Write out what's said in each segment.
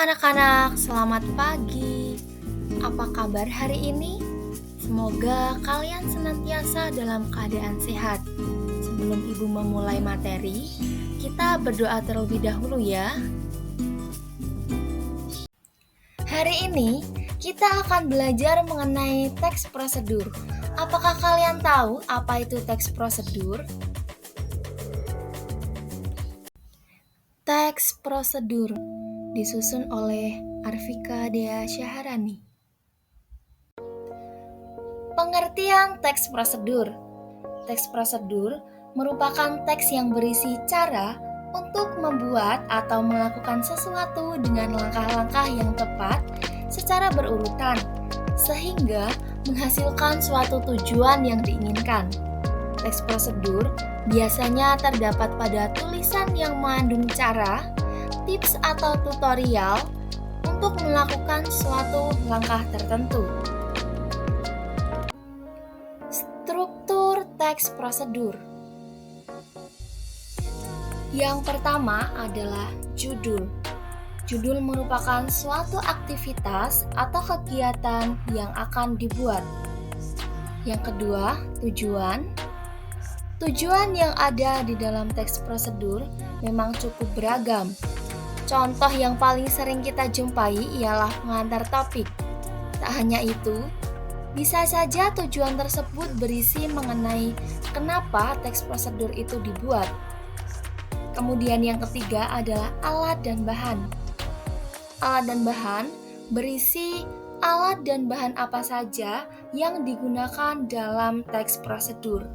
anak-anak, selamat pagi. Apa kabar hari ini? Semoga kalian senantiasa dalam keadaan sehat. Sebelum Ibu memulai materi, kita berdoa terlebih dahulu ya. Hari ini kita akan belajar mengenai teks prosedur. Apakah kalian tahu apa itu teks prosedur? Teks prosedur disusun oleh Arvika Dea Syaharani. Pengertian teks prosedur. Teks prosedur merupakan teks yang berisi cara untuk membuat atau melakukan sesuatu dengan langkah-langkah yang tepat secara berurutan, sehingga menghasilkan suatu tujuan yang diinginkan. Teks prosedur biasanya terdapat pada tulisan yang mengandung cara, tips atau tutorial untuk melakukan suatu langkah tertentu. Struktur teks prosedur. Yang pertama adalah judul. Judul merupakan suatu aktivitas atau kegiatan yang akan dibuat. Yang kedua, tujuan. Tujuan yang ada di dalam teks prosedur memang cukup beragam. Contoh yang paling sering kita jumpai ialah pengantar topik. Tak hanya itu, bisa saja tujuan tersebut berisi mengenai kenapa teks prosedur itu dibuat. Kemudian yang ketiga adalah alat dan bahan. Alat dan bahan berisi alat dan bahan apa saja yang digunakan dalam teks prosedur.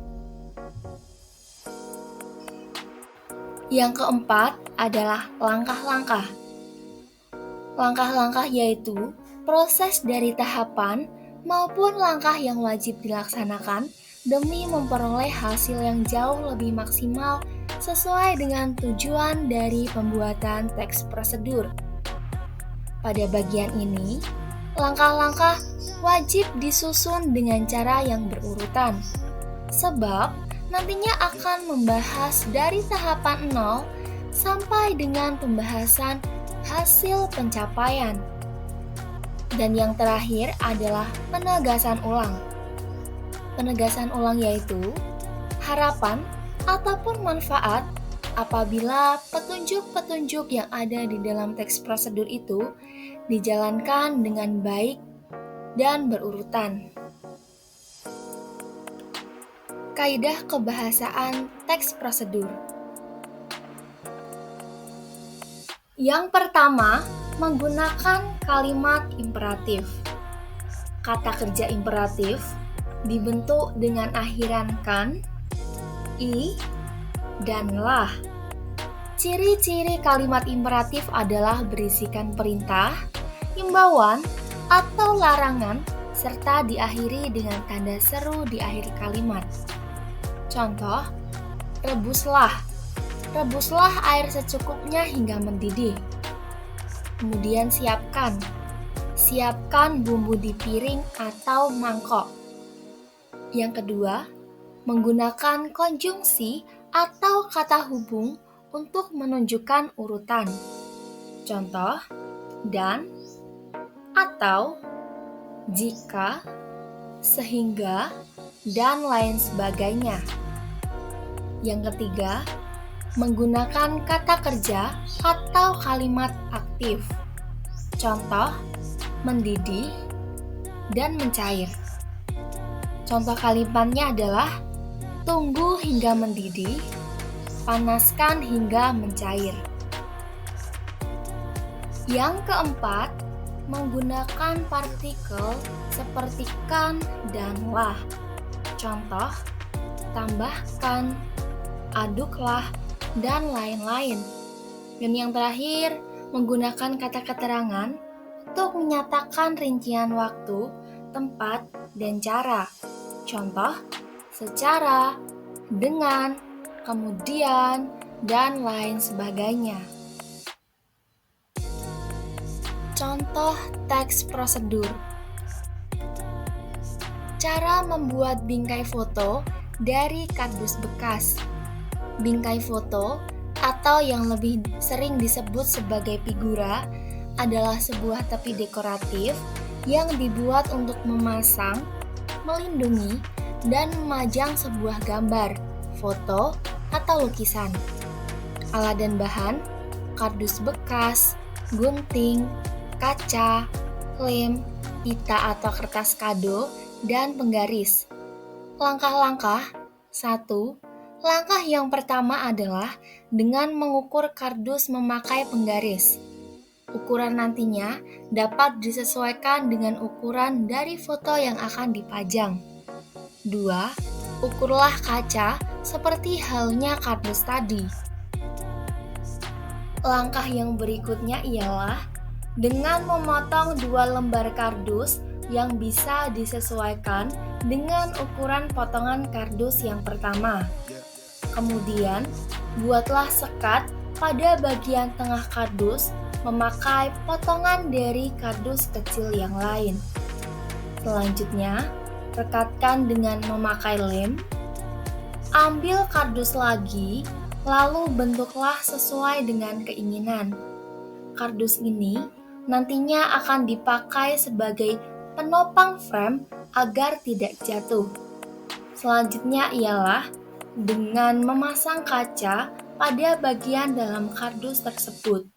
Yang keempat adalah langkah-langkah. Langkah-langkah yaitu proses dari tahapan maupun langkah yang wajib dilaksanakan demi memperoleh hasil yang jauh lebih maksimal sesuai dengan tujuan dari pembuatan teks prosedur. Pada bagian ini, langkah-langkah wajib disusun dengan cara yang berurutan, sebab nantinya akan membahas dari tahapan 0 sampai dengan pembahasan hasil pencapaian. Dan yang terakhir adalah penegasan ulang. Penegasan ulang yaitu harapan ataupun manfaat apabila petunjuk-petunjuk yang ada di dalam teks prosedur itu dijalankan dengan baik dan berurutan. Kaidah kebahasaan teks prosedur. Yang pertama, menggunakan kalimat imperatif. Kata kerja imperatif dibentuk dengan akhiran kan, i, dan lah. Ciri-ciri kalimat imperatif adalah berisikan perintah, himbauan, atau larangan, serta diakhiri dengan tanda seru di akhir kalimat. Contoh, rebuslah. Rebuslah air secukupnya hingga mendidih. Kemudian siapkan. Siapkan bumbu di piring atau mangkok. Yang kedua, menggunakan konjungsi atau kata hubung untuk menunjukkan urutan. Contoh, dan, atau, jika, sehingga, dan lain sebagainya. Yang ketiga, menggunakan kata kerja atau kalimat aktif. Contoh, mendidih dan mencair. Contoh kalimatnya adalah tunggu hingga mendidih, panaskan hingga mencair. Yang keempat, menggunakan partikel seperti kan dan lah. Contoh, tambahkan, aduklah, dan lain-lain. Dan yang terakhir, menggunakan kata keterangan untuk menyatakan rincian waktu, tempat, dan cara. Contoh, secara, dengan, kemudian, dan lain sebagainya. Contoh teks prosedur. Cara membuat bingkai foto dari kardus bekas. Bingkai foto atau yang lebih sering disebut sebagai figura adalah sebuah tepi dekoratif yang dibuat untuk memasang, melindungi, dan memajang sebuah gambar, foto, atau lukisan. Alat dan bahan: kardus bekas, gunting, kaca, lem, pita atau kertas kado, dan penggaris. Langkah-langkah: 1. Langkah yang pertama adalah dengan mengukur kardus memakai penggaris. Ukuran nantinya dapat disesuaikan dengan ukuran dari foto yang akan dipajang. 2. Ukurlah kaca seperti halnya kardus tadi. Langkah yang berikutnya ialah dengan memotong 2 lembar kardus yang bisa disesuaikan dengan ukuran potongan kardus yang pertama. Kemudian, buatlah sekat pada bagian tengah kardus memakai potongan dari kardus kecil yang lain. Selanjutnya, rekatkan dengan memakai lem. Ambil kardus lagi, lalu bentuklah sesuai dengan keinginan. Kardus ini nantinya akan dipakai sebagai penopang frame agar tidak jatuh. Selanjutnya ialah dengan memasang kaca pada bagian dalam kardus tersebut.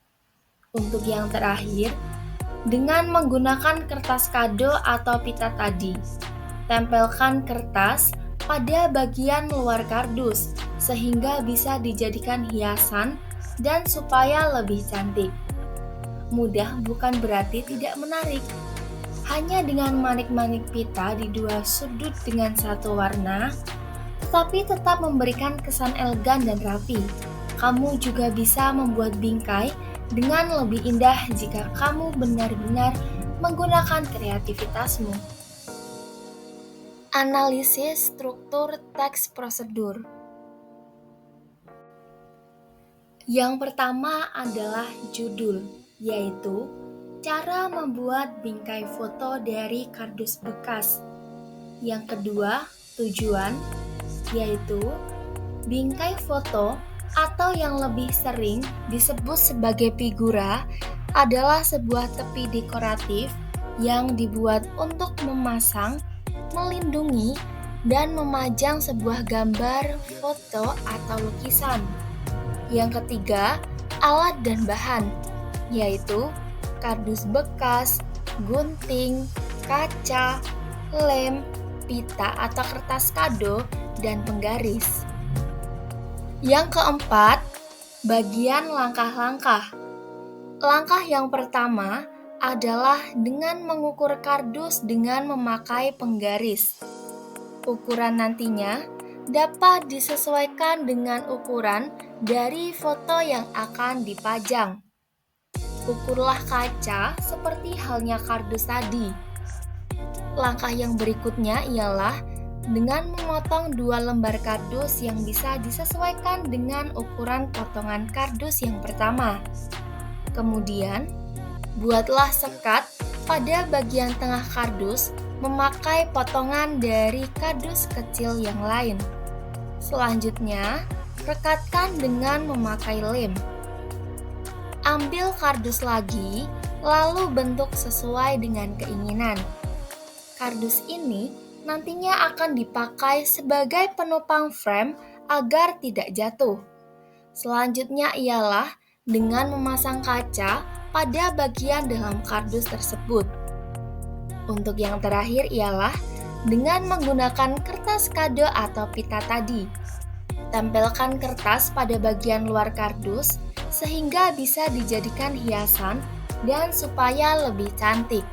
Untuk yang terakhir, dengan menggunakan kertas kado atau pita tadi, tempelkan kertas pada bagian luar kardus sehingga bisa dijadikan hiasan dan supaya lebih cantik. Mudah bukan berarti tidak menarik. Hanya dengan manik-manik pita di 2 sudut dengan satu warna, tetapi tetap memberikan kesan elegan dan rapi. Kamu juga bisa membuat bingkai dengan lebih indah jika kamu benar-benar menggunakan kreativitasmu. Analisis struktur teks prosedur. Yang pertama adalah judul, yaitu cara membuat bingkai foto dari kardus bekas. Yang kedua, tujuan, yaitu bingkai foto atau yang lebih sering disebut sebagai figura adalah sebuah tepi dekoratif yang dibuat untuk memasang, melindungi, dan memajang sebuah gambar, foto, atau lukisan. Yang ketiga, alat dan bahan, yaitu kardus bekas, gunting, kaca, lem, pita atau kertas kado, dan penggaris. Yang keempat, bagian langkah-langkah. Langkah yang pertama adalah dengan mengukur kardus dengan memakai penggaris. Ukuran nantinya dapat disesuaikan dengan ukuran dari foto yang akan dipajang. Ukurlah kaca seperti halnya kardus tadi. Langkah yang berikutnya ialah dengan memotong 2 lembar kardus yang bisa disesuaikan dengan ukuran potongan kardus yang pertama. Kemudian, buatlah sekat pada bagian tengah kardus memakai potongan dari kardus kecil yang lain. Selanjutnya, rekatkan dengan memakai lem. Ambil kardus lagi, lalu bentuk sesuai dengan keinginan. Kardus ini nantinya akan dipakai sebagai penopang frame agar tidak jatuh. Selanjutnya ialah dengan memasang kaca pada bagian dalam kardus tersebut. Untuk yang terakhir ialah dengan menggunakan kertas kado atau pita tadi. Tempelkan kertas pada bagian luar kardus sehingga bisa dijadikan hiasan dan supaya lebih cantik.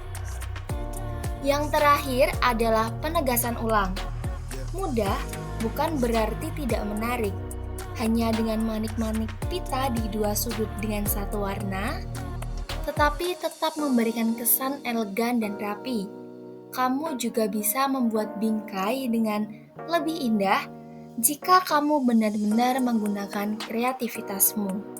Yang terakhir adalah penegasan ulang. Mudah bukan berarti tidak menarik. Hanya dengan manik-manik pita di 2 sudut dengan satu warna, tetapi tetap memberikan kesan elegan dan rapi. Kamu juga bisa membuat bingkai dengan lebih indah jika kamu benar-benar menggunakan kreativitasmu.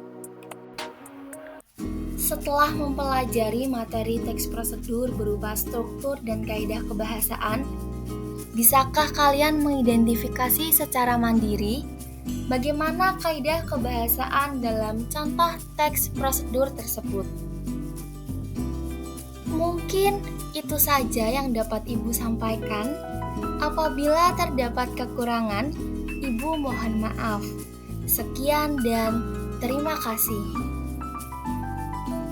Setelah mempelajari materi teks prosedur berupa struktur dan kaidah kebahasaan, bisakah kalian mengidentifikasi secara mandiri bagaimana kaidah kebahasaan dalam contoh teks prosedur tersebut? Mungkin itu saja yang dapat Ibu sampaikan. Apabila terdapat kekurangan, Ibu mohon maaf. Sekian dan terima kasih.